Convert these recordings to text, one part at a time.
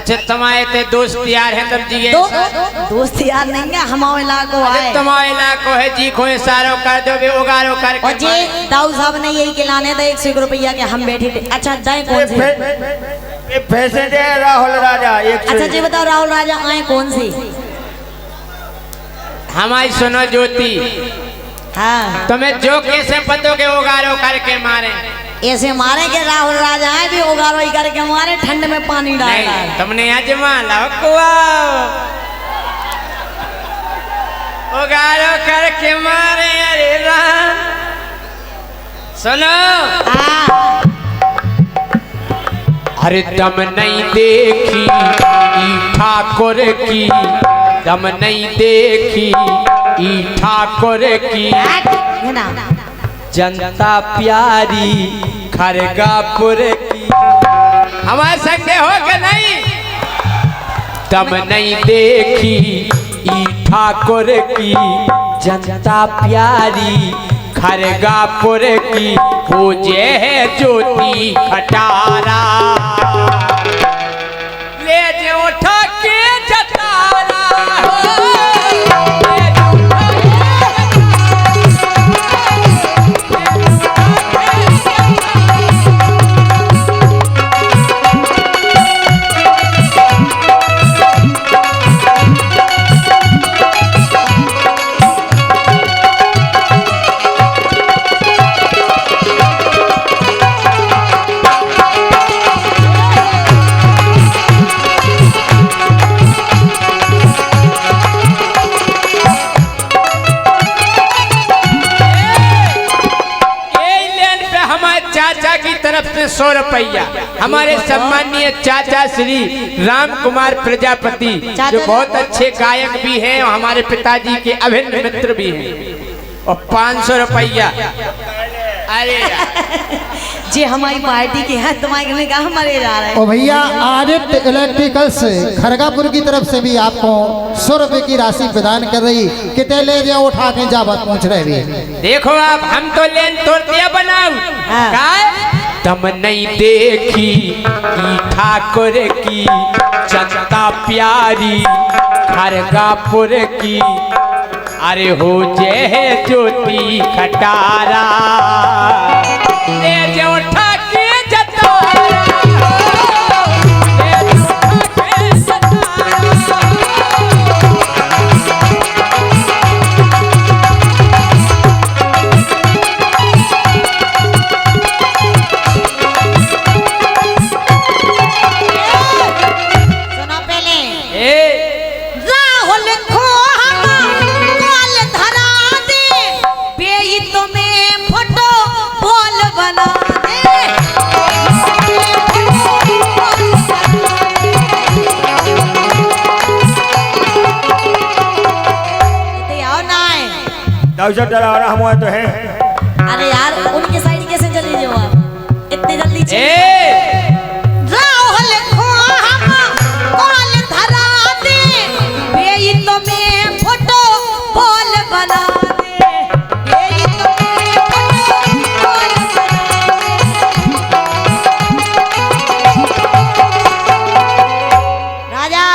अच्छा तुम्हारे ते दोस्त यार हैं तब जी दोस्त यार नहीं है हमारे इलाको आए तुम्हारे इलाको है जी खोए सारो कर दो बे उगारो कर और जी दाऊ साहब ने यही खिलाने थे 100 रुपया के हम बैठे थे। अच्छा दाएं कौन सी पैसे दे राहुल राजा 100। अच्छा जी बताओ राहुल राजा आए कौन सी हमारी सुनो ज्योति हाँ तुम्हें जो कैसे पतो के उगारो करके मारे ऐसे मारे के राहुल राजा आए भी उगारो ही करके मारे ठंड में पानी डाल रहा है। तुमने अजमा लाओ उगारो करके मारे अरे राम सुनो अरे दम नहीं देखी ई ठाकुर की दम नहीं देखी ई ठाकुर की है ना जनता प्यारी खरगापुर की हमारे संगे हो के नहीं दम नहीं देखी ई ठाकुर की जनता प्यारी खरगापुर की हो जे ज्योति खटारा ले जे उठा के जतारा चाचा की तरफ से 100 रुपया हमारे सम्मानीय चाचा श्री राम कुमार प्रजापति जो बहुत अच्छे गायक भी हैं और हमारे पिताजी के अभिन्न मित्र भी हैं और 500 रुपया अरे जी हमारी पार्टी के है तुम्हारे में कहा मरे जा रहे हैं। ओ भैया आदित्य इलेक्ट्रिकल्स खरगापुर की तरफ से भी आपको 100 रुपए की राशि प्रदान कर रही कितने ले जाओ उठा के जा बात पहुँच रहे भी देखो आप हम तो लेन तोड़ दिया बनाऊ दम नहीं देखी ई ठाकुर की जनता प्यारी खरगापुर की अरे हो जे ज्योति खटारा ले जो उठा के जतारा डरा हुआ तो है। अरे यार उनकी साइड कैसे चले जाओ आप इतनी जल्दी फोटो बॉल बना राजा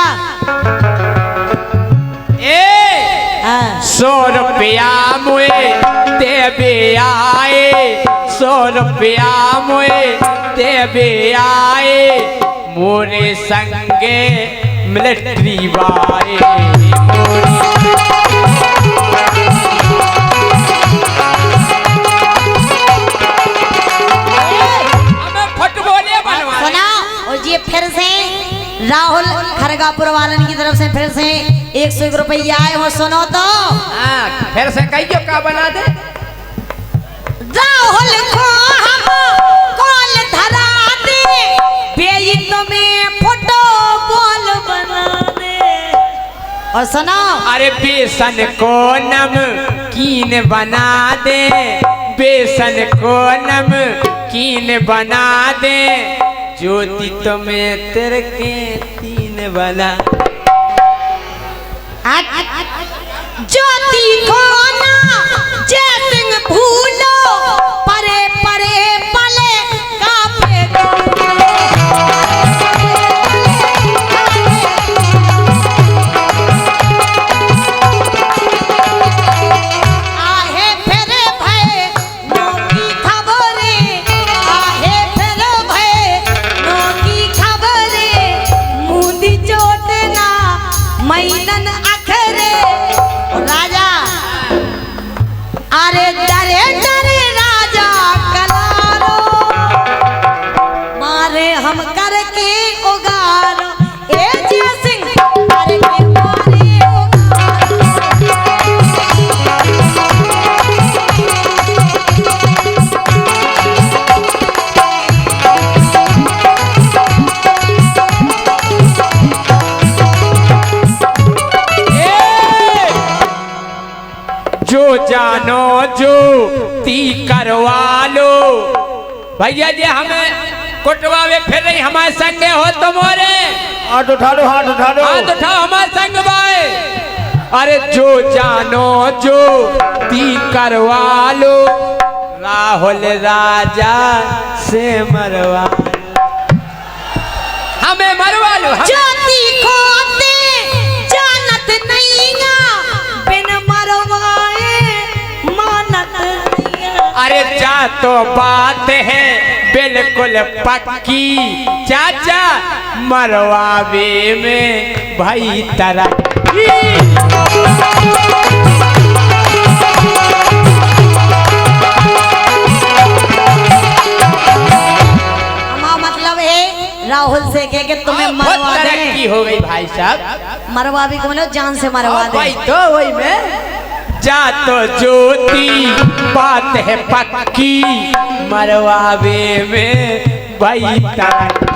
100 रुपया मुए देवे आए 100 रुपया मुए देवे आए मोरे संगे मिलिट्री वाए सुना और ये फिर से राहुल खरगापुर वालन की तरफ से फिर से 101 रुपया आए हो सुनो तो फिर से कहियो का बना दे राहुल को हम कॉल धरा दे बेइज्जत में फोटो बॉल बना दे और सुनो अरे बेसन को नम कीन बना दे बेसन को नम कीन बना दे ज्योति तुम्हें तेरे के 3 बना ज्योति को ना जैसिंग भूलो परे परे पले कापे अरे डरे डरे राजा कलारो मारे हम करके उगारो ए जय सिंह करके मारे जो जानो जो ती करवा लो भैया जी हमें कुटवावे फिर रही हमारे संग हो तुम्हारे हाथ उठा लो, हाथ उठा लो। हाथ उठाओ हमारे संग भाई। अरे जो जानो जो ती करवा लो राहुल राजा से मरवा हमें मरवा लो जाति खोते जानत नैया बिन मरवाए मानत नैया। अरे जा तो बात है बिल्कुल पक्की चाचा मरवावे में भाई तरक्की। मतलब है राहुल से कह के तुम्हें मरवा दे। तरक्की हो गई भाई साहब। मरवा भी को जान से मरवा दे भाई तो वही में जा तो ज्योति बात है पक्की मरवावे में भाई तरक्की।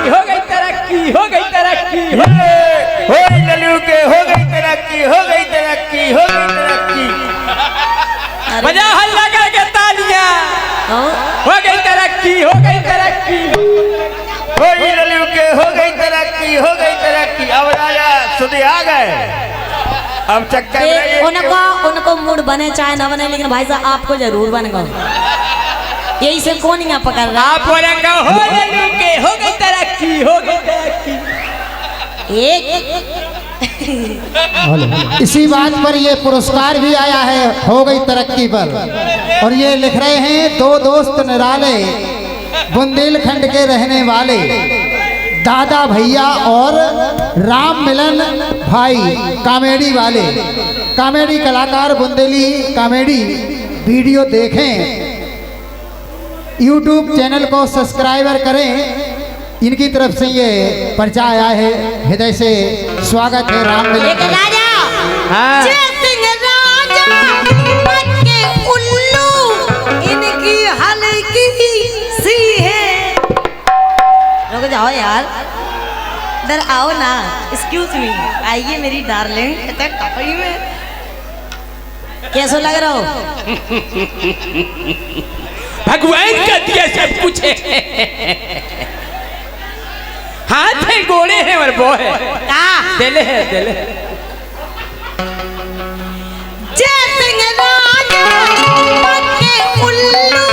हो गई तरक्की हो गई तरक्की हो गई लल्लू के हो गई तरक्की हो गई तरक्की हो गई तरक्की। बजा हल्ला करके तालियां हो गई तरक्की हो गई तरक्की हो गई लल्लू के हो गई तरक्की हो गई तरक्की। अब राजा सुधी आ गए अब चक्कर में उनको मूड बने चाहे ना बने लेकिन भाई साहब आपको जरूर बनेगा। यही से कौन यहाँ पकड़ रहा आप बोलेंगे हो लल्लू के हो गई तरक्की हो गई तरक्की। एक इसी बात पर ये पुरस्कार भी आया है हो गई तरक्की पर और ये लिख रहे हैं दो दोस्त निराले बुंदेलखंड के रहने वाले दादा भैया और राम मिलन भाई कॉमेडी वाले कॉमेडी कलाकार बुंदेली कॉमेडी वीडियो देखें यूट्यूब चैनल को सब्सक्राइबर करें। इनकी तरफ से ये पर्चा आया है हृदय से स्वागत है राम मिलन राजा हाँ। जय सिंह राजा बन के उल्लू इनकी हल्की सी है। रुक जाओ यार इधर आओ ना एक्सक्यूज मी आइए मेरी डार्लिंग इतना कपड़ी में कैसा लग रहा हो। भगवान का दिया सब कुछ है हाथ है गोड़े हैं और वो है दिल है दिल है। जय सिंह राजा बन के उल्लू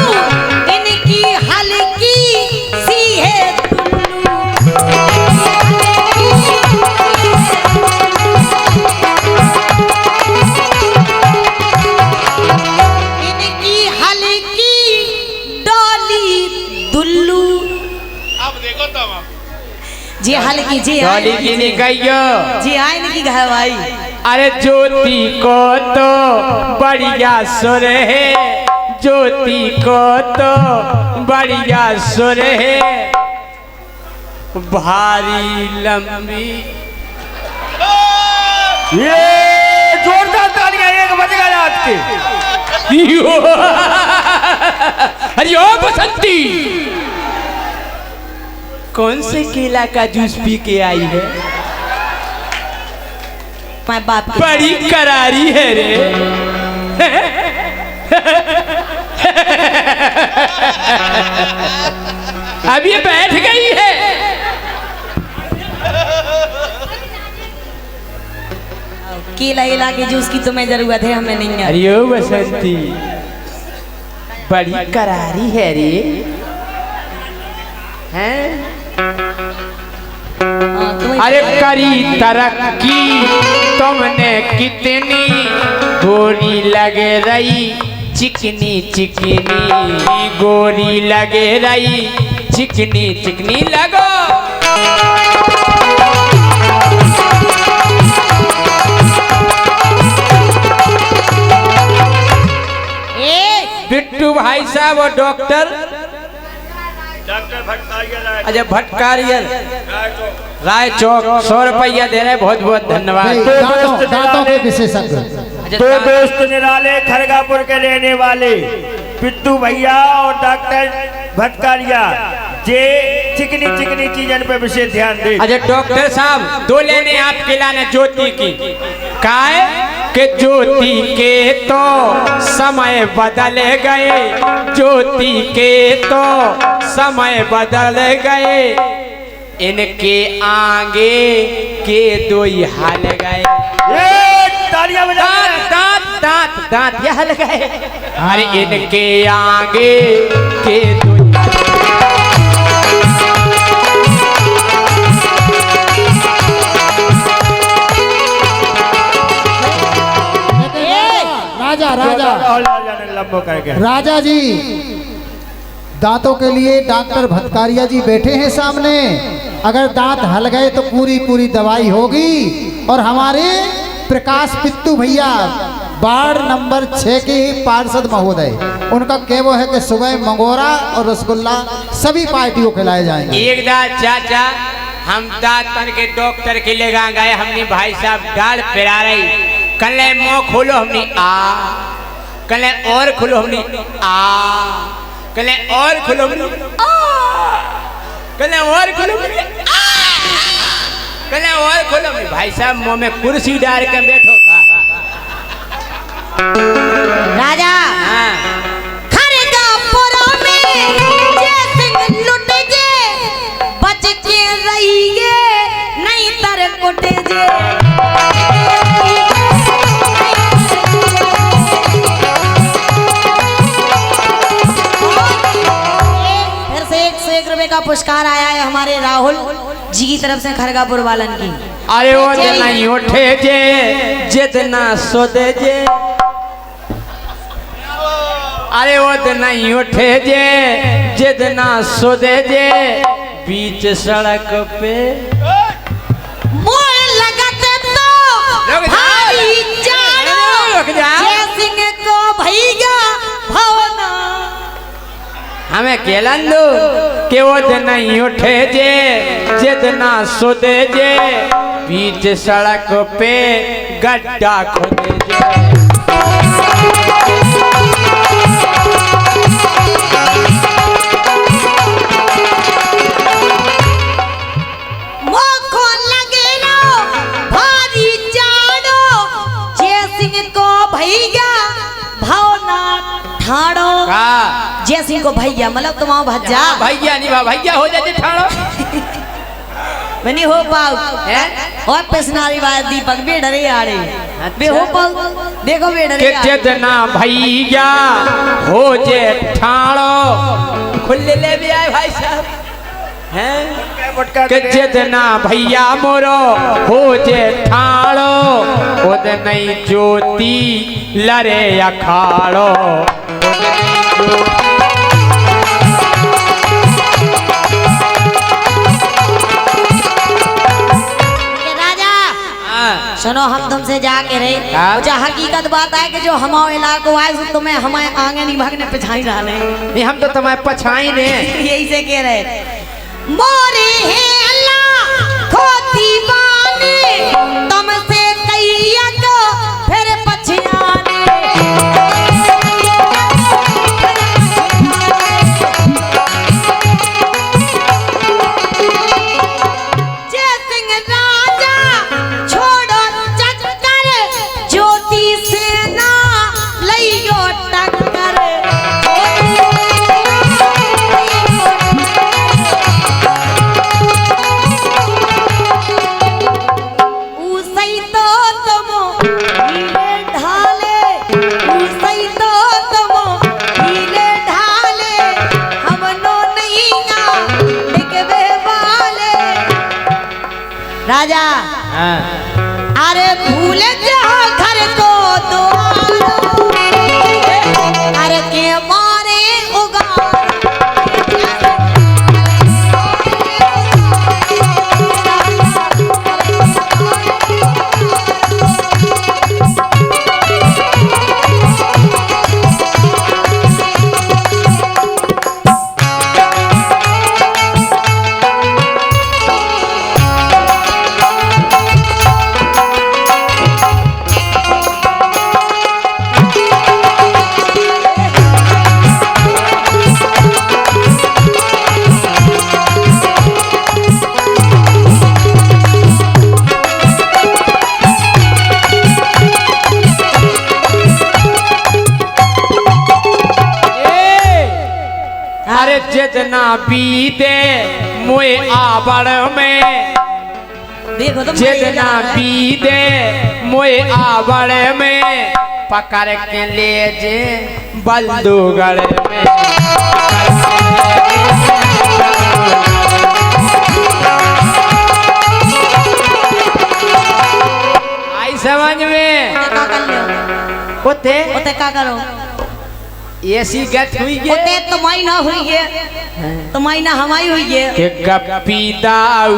इनकी हल्की सी है इनकी हल्की डोली दुल्लू। अब देखो तब जी हल्की जी डॉली की निकैयो जी हाँ इनकी घरवाई। अरे ज्योति को तो बढ़िया सुर है ज्योति को तो बढ़िया सुर है भारी लंबी। ये जोरदार तालियां 1 बज गए रात के। अरे ओ बसंती कौन से केला का जूस पी के आई है मैं बाप की बड़ी करारी है रे। अब ये बैठ गई है। केला इला के जूस की तुम्हें जरूरत है हमें नहीं है। अरे ओ बसंती बड़ी करारी है रे हैं। अरे करी तरक्की तुमने कितनी गोरी लगे रही चिकनी चिकनी गोरी लगे रही चिकनी चिकनी लगो। बिट्टू भाई साहब और डॉक्टर अच्छा भटकारियल राय चौक 100 रुपया दे रहे, बहुत बहुत धन्यवाद। दांतों के विशेषज्ञ दो दोस्त निराले खरगापुर के रहने वाले बिट्टू भैया और डॉक्टर भटकारिया जे चिकनी चिकनी चीजन पे विशेष ध्यान दे। अच्छा डॉक्टर साहब 2 लेने आपके लाने ज्योति की काय के ज्योति के तो समय बदल गए, ज्योति के तो समय बदल गए, इनके आगे के 2 ही हाल गए। तालियां बजा। दांत दांत दांत यह हल गए, अरे इनके आगे के 2 राजा जी दांतों के लिए डॉक्टर भटकारिया जी बैठे हैं सामने। अगर दांत हल गए तो पूरी पूरी दवाई होगी। और हमारे प्रकाश पित्तू भैया वार्ड नंबर 6 के पार्षद महोदय, उनका कहवो है कि सुबह मंगोरा और रसगुल्ला सभी पार्टियों खिलाए जाएंगे। एक दांत चाचा हम दांतन के डॉक्टर के ले गए, हमने भाई साहब डाल पिरा रही, कल मुँह खोलो हमने कल और खुलो हमने कल और खुलो हमने कल और खुलो कल और खुलो हमने। भाई साहब मुंह में कुर्सी डाल के बैठो का राजा। हाँ। खरगापुर में जैसे लुट जे बच के रहिए नहीं तर कुट जे। का पुरस्कार आया है हमारे राहुल जी की तरफ से खरगापुर वालन की। अरे वो नहीं उठे जे जितना सोदे जे, अरे वो नहीं उठे जे जितना सोदे जे, बीच सड़क पे मोड़ लगते तो भारी जानो जयसिंह को भैया भवना। हमें केलन दो कि वो नहीं उठे जे जितना सोदे जे, बीच सड़क पे गड्ढा खोदे जे। मोखो लगे लो भारी जानो जयसिंह को भैया भवना ठाड़ो। जयसिंह को भैया मतलब तुम भज्जा भैया नहीं भैया हो जाते ठाड़ो बनी हो पाऊ और पेशनारी बात दीपक बे डरे आड़े बे हो पाऊ देखो बे डरे जितना भैया हो जे ठाड़ो खुले ले भी आए भाई साहब हैं कि जितना भैया मोरो हो जे ठाड़ो उद नहीं ज्योति लरे अखाड़ो। सुनो हम तुमसे जाके रहे मुझे हकीकत बात है कि जो हमारे इलाको आए तो तुम्हें हमारे आगे नहीं भागने पिछाई रहे। हम तो तुम्हारे पछाई ने यही से कह रहे मोरे हैं अल्लाह खोती बाने तुमसे कैया को फिर पछियाने। जयसिंह राजा छोड़ो चक्कर ज्योति सेना लइयो टक्कर। उसई तो तुम हीले ढाले उसई तो तुम हीले ढाले हम नो नहीं ना बिकवे वाले। राजा अरे भूल जा घर को द्वार अरे के मारे उगार बीते मोए आबड़ में, देखो तो जितना बीते मोए आबड़ में, पकड़ के ले जे बल्दूगढ़ में। आई समझ में? का कर लो ओते ओते का करो ऐसी गत हुई है ओते तुम्हारी ना हुई है, तुम्हारी ना हमारी हुई है। कि गप्पी दाऊ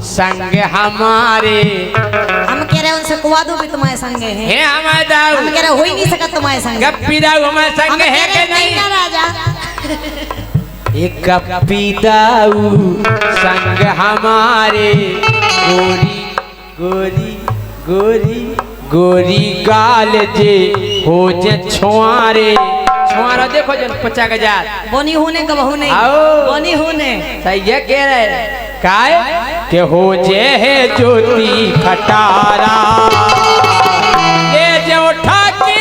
संग हमारे, हम कह रहे हैं उनसे कुआ दो भी तुम्हारे संग है। है हमारे दाऊ, हम कह रहे हो ही नहीं सका तुम्हारे संग। गप्पी दाऊ हमारे हम संग कह है रहे कि नहीं? ना राजा एक गप्पी दाऊ संग हमारे, गोरी गोरी गोरी गोरी गाल जे हो जे छुआरे। छुआरा देखो जन 50,000 बोनी होने का बहू नहीं, आओ। बोनी होने सही है कह रहे काय के हो जे है ज्योति खटारा, ये जो उठा के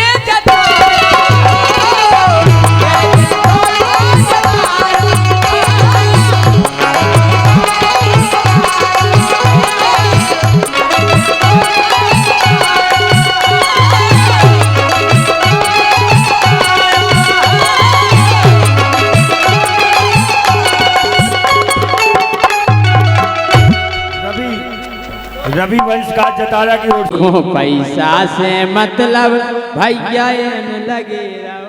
रवि वंश का जतारा की ओर को पैसा से मतलब भैया न लगे रहो।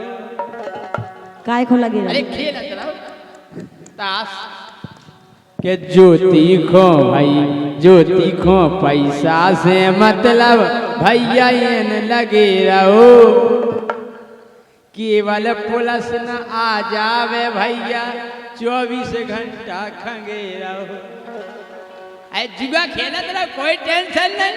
काय को लगे अरे खेल ताश के ज्योति खो भाई, ज्योति खो पैसा से मतलब भैया न लगे रहो। केवल पुलिस न आ जावे भैया 24 घंटा खंगे रहो। अरे जुआ खेलत रहो कोई टेंशन नहीं।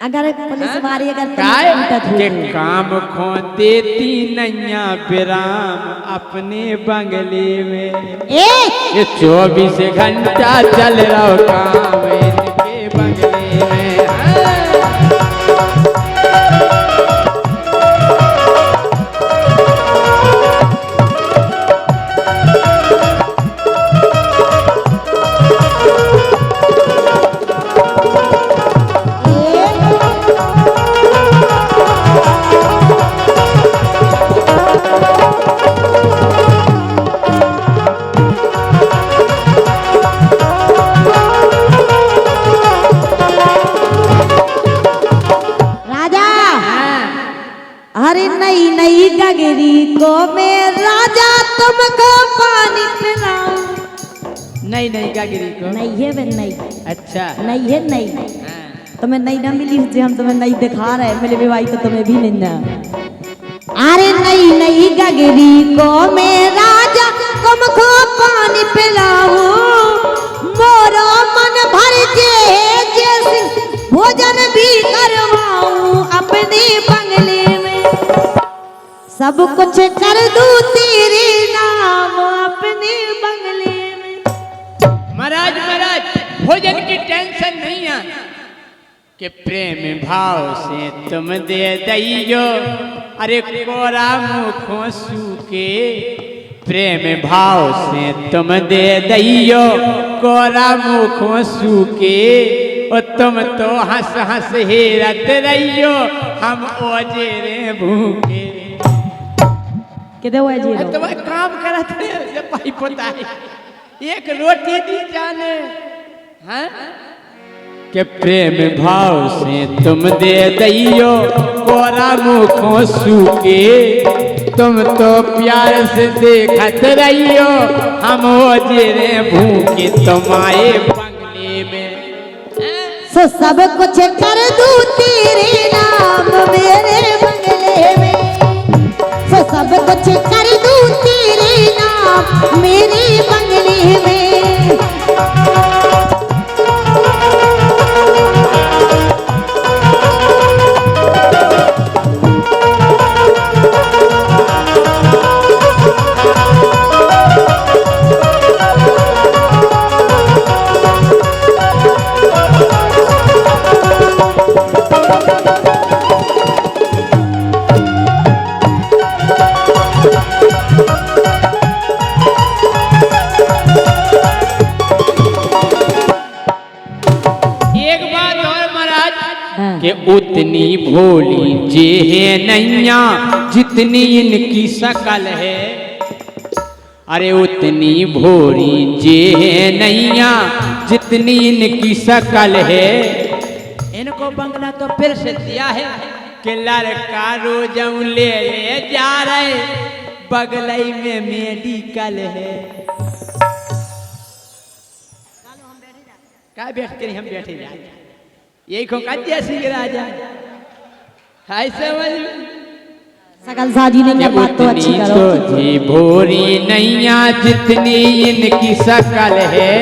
अगर पुलिस वाली अगर काय के काम खो देती नैया विराम अपने बंगले में, ये 24 घंटा चल रहा काम इनके बंगले में। अरे नई नई गगरी को मैं राजा तुमको पानी पिलाऊं। नहीं नहीं गगरी को नहीं है वे नहीं, अच्छा नहीं है नहीं, तुम्हें नहीं ना मिली जो हम तुम्हें नहीं दिखा रहे, मिले भी भाई तो तुम्हें भी नहीं ना। अरे नई नई गगरी को मैं राजा तुमको पानी पिलाऊं, मोरो मन भर जे जैसे भोजन भी करवाऊं अपने बंगले में, सब कुछ कर दूं तेरे नाम अपने बंगले में। महाराज महाराज भोजन की टेंशन नहीं है कि प्रेम भाव से तुम दे दइयो। अरे कोरा मुखों सूके प्रेम भाव से तुम दे दइयो, कोरा मुखों सूके और तुम तो हंस हंस हेरत रहियो, हम ओजे रे भूखे। किधर हुआ जी तुम काम करत रहे पाई पोता एक रोटी दी जाने हैं के प्रेम भाव से तुम दे दइयो, कोरा मुखों सूके तुम तो प्यार से देखत रहियो, हम ओजे रे भूखे तुम्हारे बंगले में। सो सब कुछ कर दूं तेरे नाम मेरे बंगले में, सो सब कुछ कर दूं तेरे नाम मेरे बंगले में। कि उतनी भोली जे है नैया जितनी इनकी शकल है। अरे उतनी भोली जे है नैया जितनी इनकी शकल है। इनको बंगला तो फिर से दिया है कि लड़का रोजम ले जा रहे बगलई में मेडिकल है। क्या बैठ कर हम बैठे जाए यही को जैसी राजा है समझ सकल साजी ने क्या बात तो अच्छी करो। जी भोरी नैया जितनी इनकी शकल है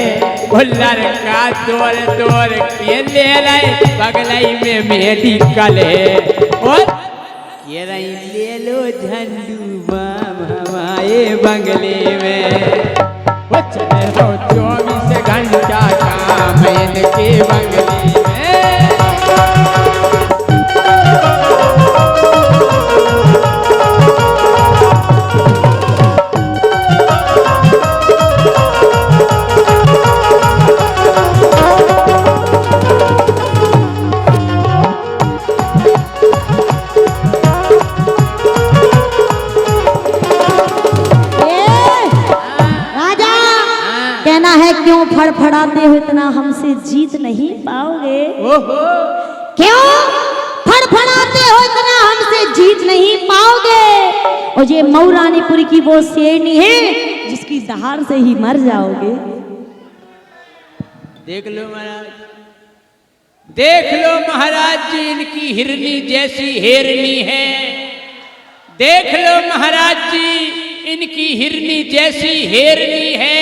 वो लड़का तोड़ तोड़ के ले रहे बगलई में मेडिकल है। और ये रही ले लो झंडू बाम हमारे बंगले में वो चले हो 24 घंटा काम इनके बंगले में। क्यों फड़फड़ाते हो इतना हमसे जीत नहीं पाओगे। क्यों फड़फड़ाते हो इतना हमसे जीत नहीं पाओगे। और ये मऊरानीपुर की वो शेरनी है जिसकी दहाड़ से ही मर जाओगे। देख लो महाराज, देख लो महाराज जी इनकी हिरनी जैसी हेरनी है। देख लो महाराज जी इनकी हिरनी जैसी हेरनी है।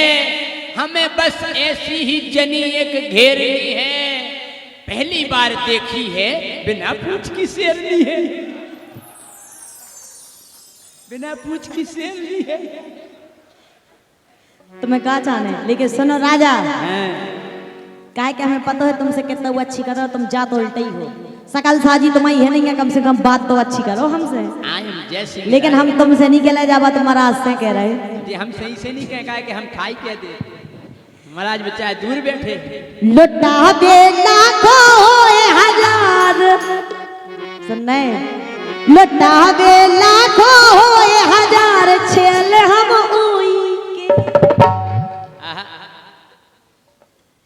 हमें बस ऐसी ही जनी एक घेरनी है। पहली बार देखी है बिना पूछ की शेरनी है। बिना पूछ की शेरनी है। तुम्हें कहा चाहने लेकिन सुनो राजा काय क्या हमें पता है तुमसे कितना वो अच्छी करो तुम जा तो उल्टे ही हो। सकल साजी तुम्हारी है नहीं है कम से कम बात तो अच्छी करो हमसे। लेकिन हम तुमसे नहीं कहला जावा तुम्हारा आज से कह रहे हम सही से नहीं कह कि हम खाई कह दे। महाराज बच्चा दूर बैठे लुटा बेला खोए हजार सुनने लुटा बेला खोए हजार छेल हम उई के।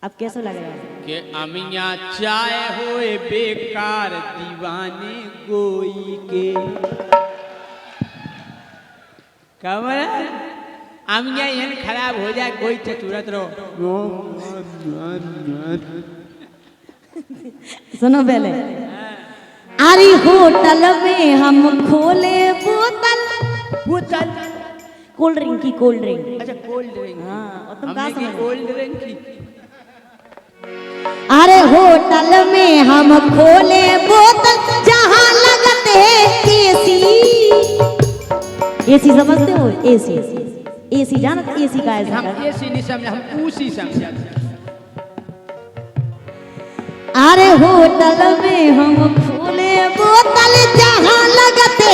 अब कैसा लग रहा है कि अमिया चाय होए बेकार दीवाने गोई के। कमरा अमिया यन खराब हो जाए कोई चतुरत रहो। सुनो पहले अरे होटल में हम खोले बोतल बोतल कोल्ड ड्रिंक की कोल्ड ड्रिंक। अच्छा कोल्ड ड्रिंक। हाँ और तुम कहाँ समझ कोल्ड ड्रिंक की। अरे होटल में हम खोले बोतल जहाँ लगते एसी। एसी समझते हो एसी एसी जानत एसी का है। हम एसी नहीं समझे हम उसी समझे। अरे होटल में हम खोले बोतल जहाँ लगते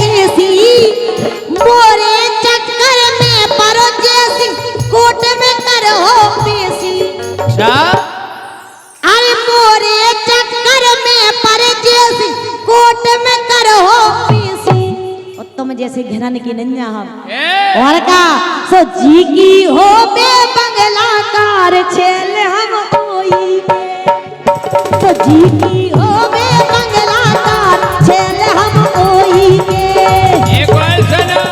एसी। मोरे चक्कर में परो जैसी कोट में करो पेशी। अरे मोरे चक्कर में परो जैसी कोट में करो पेशी। और तुम जैसे घराने की नन्या हम और का सो जी की हो बे बंगला कार छेल हम कोई तो जी की हो बे बंगला कार छेल हम कोई के। एक बार सुनो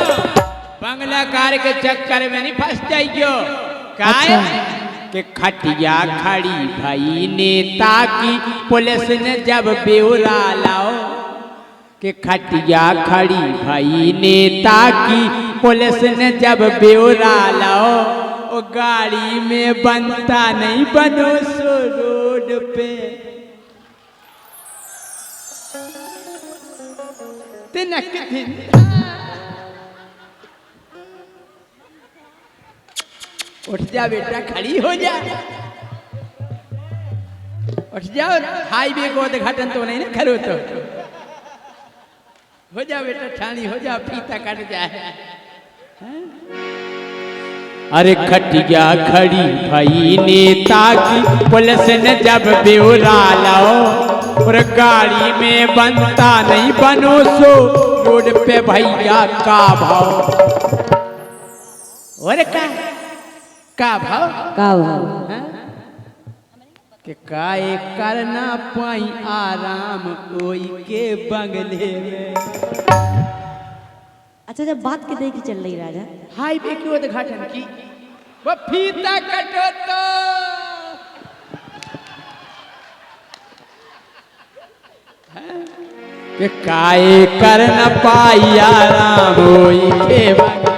बंगला कार के चक्कर में नहीं फंस जाइयो। काय कि खटिया खड़ी भाई नेता की पुलिस ने जब ब्यौरा लाओ। कि खटिया खड़ी भाई नेता की पुलिस ने जब ब्यौरा लाओ। ओ गाड़ी में बनता नहीं बनो सो रोड पे। तिनक दिन उठ जा बेटा खड़ी हो जा। उठ जाओ हाईवे को उद्घाटन तो नहीं ना करो तो हो जा बेटा ठानी हो जा फीता कट जाए। अरे खटिया खड़ी भाई नेता की पुलिस ने जब ब्यौरा लाओ। और गाड़ी में बनता नहीं बनो सो रोड पे भैया का भाव। और का भाव हाँ? कि काए करना पाई आराम कोई के बंगले में। अच्छा जब बात के देखी चल रही राजा हाईवे की उद्घाटन की वो फीता कटो तो कि काए कर न पाई आराम होई के बंगले।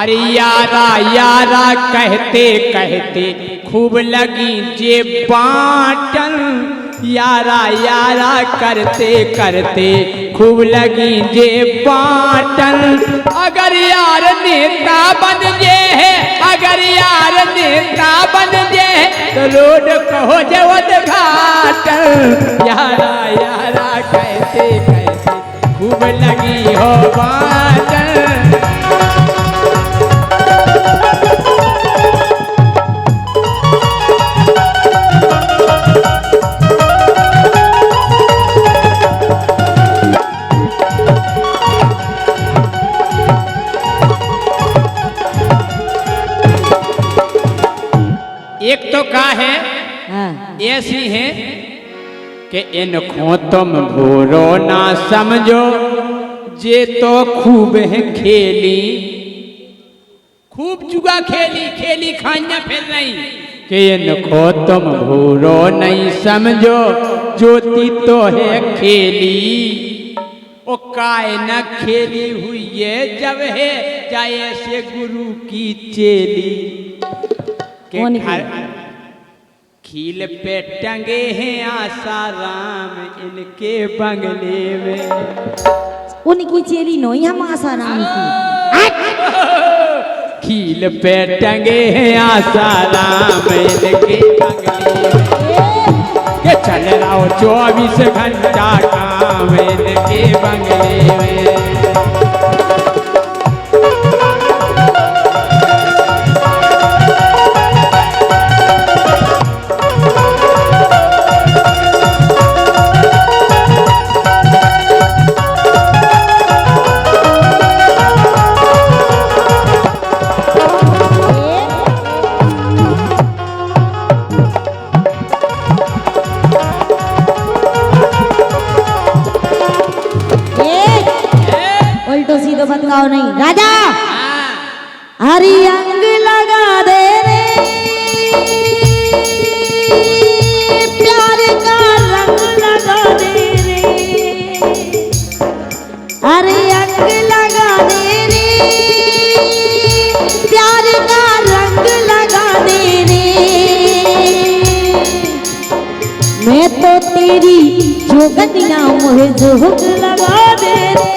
अरे यारा यारा कहते कहते खूब लगी जे बाटन। यारा यारा करते करते खूब लगी जे बाटन। अगर यार नेता बन जे है अगर यार नेता बन जे है तो रोड कहो जे उद्घाटन। यारा यारा कहते कहते खूब लगी हो बाटन। एक तो का है ऐसी है कि इनको तुम बुरो ना समझो जे तो खूब है खेली खूब जुआ खेली खाइया फिर नहीं। कि इनको तुम बुरो नहीं समझो ज्योति तो है खेली। ओ काय न खेली हुई है जब है जाए से गुरु की चेली। के घर खील पे टंगे हैं आसाराम इनके बंगले में। उनकी चेली नहीं हम आसाराम की। खील पे टंगे हैं आसाराम इनके बंगले में। के चल रहा हो 24 घंटा काम इनके बंगले में। बताओ नहीं राजा हरी अंग लगा दे रे प्यार का रंग लगा दे रे। हरी अंग लगा दे रे प्यार का रंग लगा दे रे। मैं तो तेरी जोगनिया मुझे जोग लगा दे रे।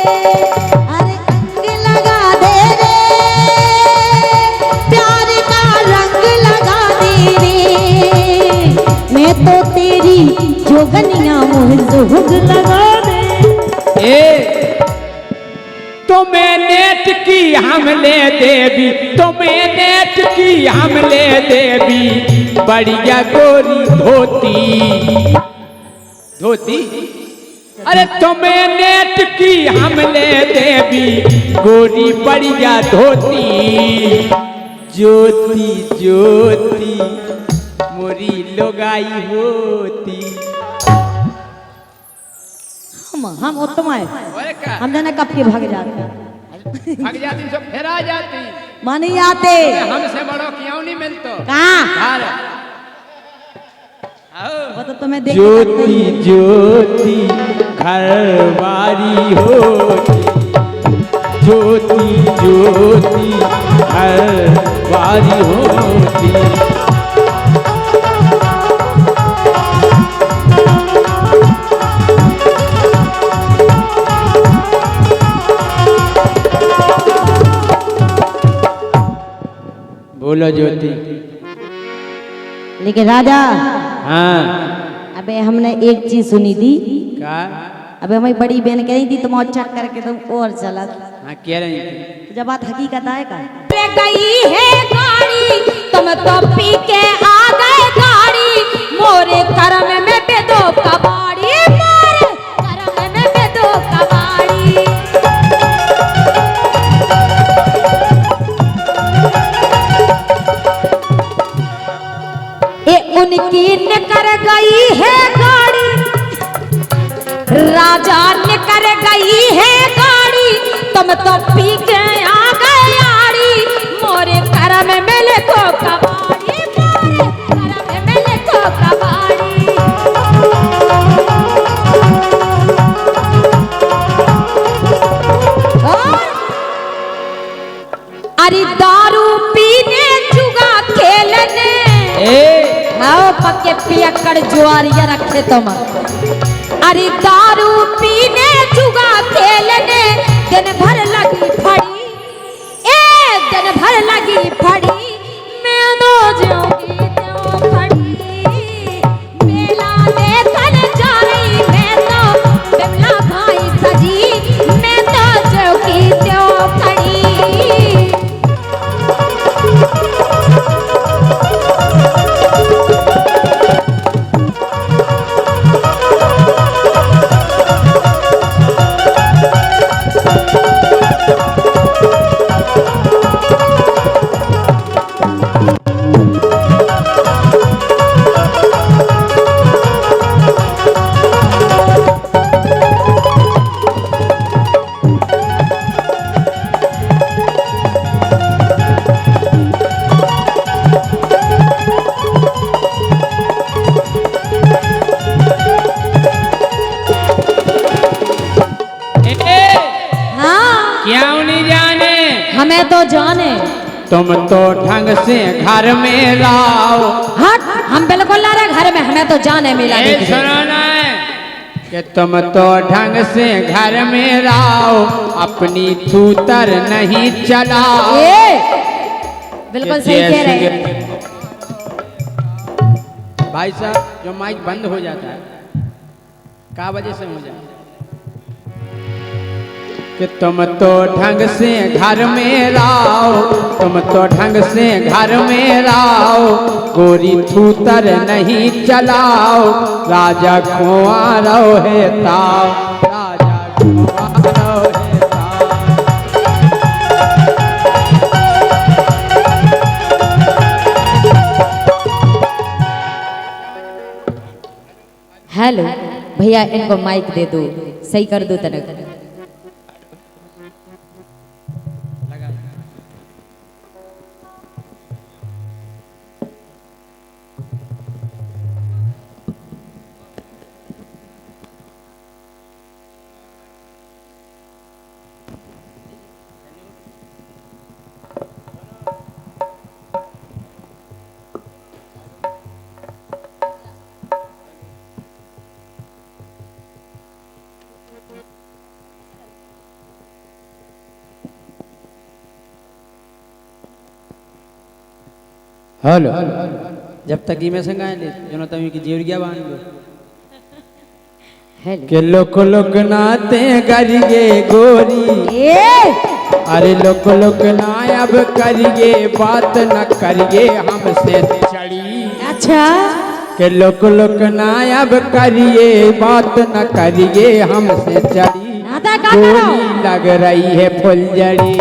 तो तेरी जोगनिया मुझे जोग लगा दे। तुम्हें नेट की हमले देवी तुम्हें नेट की हमले देवी बढ़िया गोरी धोती धोती। अरे तुम्हें नेट की हमले देवी गोरी बढ़िया धोती। ज्योति ज्योति मोरी लोगाई होती। हम उत्तम है हम जाने कब के भाग जाते भाग जाती सब फिर आ जाती मानी आते हमसे बड़ो क्यों नहीं मिलतो कहाँ वो तो तुम्हें देख ज्योति ज्योति घर बारी होती। ज्योति ज्योति घर बारी होती। बोलो ज्योति। लेकिन राजा, हाँ अबे हमने एक चीज सुनी थी, क्या? अबे हमारी बड़ी बहन कह रही थी तुम अच्छा करके तुम और चला। हाँ कह रही थी। तो जब बात हकीकत आए का गई है गाड़ी, तुम तो पी के आ गए गाड़ी, मोरे करम में बेदो कबाड़ी, मोरे करम में बेदो कबाड़ी। ए उनकी निकर गई है गाड़ी, राजा निकर गई है गाड़ी, तुम तो पी के आ गए आड़ी, मोरे करम में लिखो कबाड़ी, मोरे करम में लिखो कबाड़ी। अरे दारू पीने जुआ खेलने, आओ पक्के पियक्कड़ जुआरिया रखे तुम। अरे दारू पीने जुआ खेलने, दिन भर लगी फड़ी, दिन भर लगी फड़ी, मैं तो जाऊंगी तो फड़ी, मेला देखन जा रही मैं तो बिमला भाई सजी, मैं तो जाऊंगी तो फड़ी। हमें तो जाने, तुम तो ढंग से घर में लाओ। हट, हम बिल्कुल ला रहे घर में, हमें तो जाने मिला। सुनो ना कि तुम तो ढंग से घर में लाओ, अपनी थूतर नहीं चलाओ। बिल्कुल सही कह रहे हैं भाई साहब। जो माइक बंद हो जाता है क्या वजह से हो जाता है? कि तुम तो ढंग से घर में लाओ, तुम तो ढंग से घर में लाओ, गोरी थूतर नहीं चलाओ, राजा कुंवारो है ताओ, राजा कुंवारो है ताओ। हेलो भैया, इनको माइक दे दो, सही कर दो तनक। हेलो, जब तक में संगाए ले जो तमी की जीवरिया बांध दो के लोक लोक नाते करिए गोरी, अरे लोक लोक ना अब करिए बात न करिए हमसे चढ़ी। अच्छा, के लोक लोक ना अब करिए बात न करिए हमसे चढ़ी, गोरी लग रही है फुलझड़ी।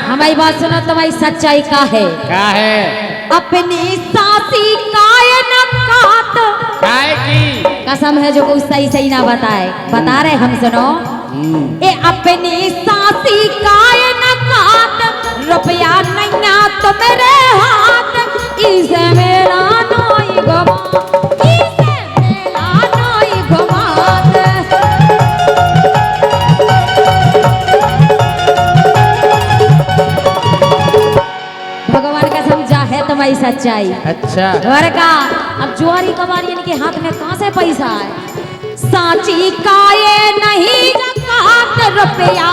हमारी बात सुनो, तुम्हारी सच्चाई का है? क्या है? अपनी सासी कायन कात काय की कसम है जो कुछ सही सही ना बताए, बता रहे हम सुनो। ए अपनी सासी काय न काट, रुपया नैया तो मेरे हाथ, इसे मेरा नोई घुमा, इसे मेरा नोई घुमात। भगवान का समझा है तुम्हारी सच्चाई। अच्छा और का अब जुआरी कबारी इनके हाथ में कहाँ से पैसा है? साची काये नहीं जकात, रुपया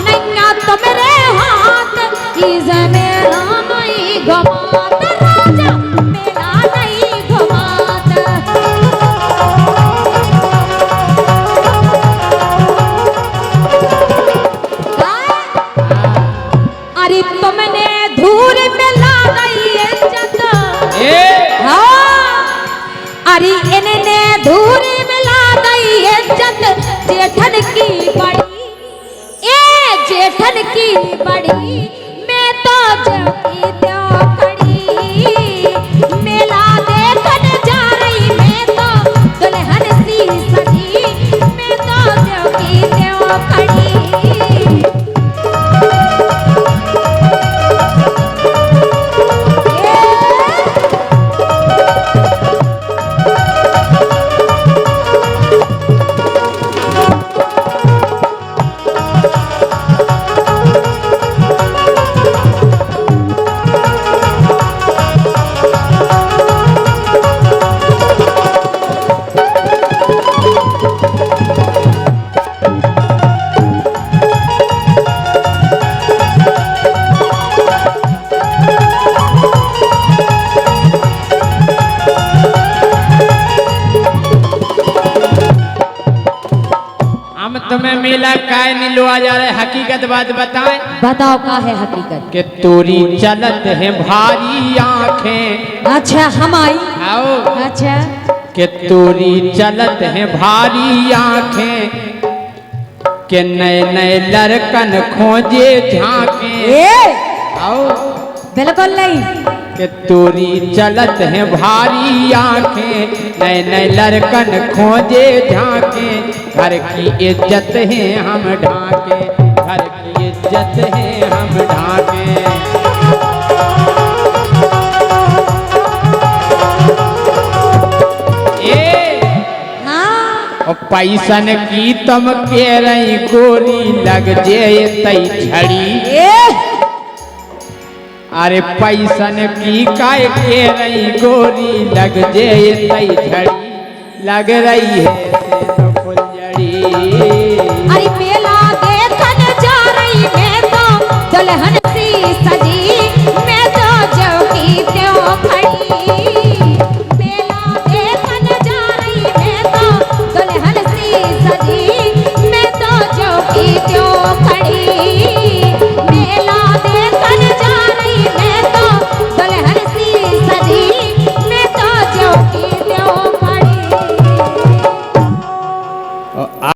नैया तो मेरे हाथ, इसे मेरा नहीं घुमात, राजा मेरा नहीं घुमात। अरे तुमने धूल में ला गई इज्जत, हाँ अरे इन्हें धूल में ला गई इज्जत, जेठन की बड़ी, ए जेठन की बड़ी, मैं तो जबकि दो खड़ी, मेला देखने जा रही मैं तो दुल्हन सी सजी, मैं तो जबकि दो खड़ी। तुम्हें मेला काय नहीं लोआ जा रहा है, हकीकत बात बताएं। बताओ का है हकीकत? कि तोरी चलत है भारी आंखें। अच्छा हम आई। आओ। अच्छा कि तोरी चलत है भारी आंखें, कि नए नए लड़कन खोजे झांके। ए आओ। बिल्कुल नहीं। कि तोरी चलत है भारी आंखें, नए नए लड़कन खोजे झांके, घर की इज्जत है हम ढाके, घर की इज्जत है हम ढाके। और पैसन की तम के रही गोरी, लग जे तई झड़ी। अरे पैसन की काय के रही गोरी, लग जे तई झड़ी, लग रही है तो फुलझड़ी। अरे मेला देखने जा रही मैं तो दुल्हन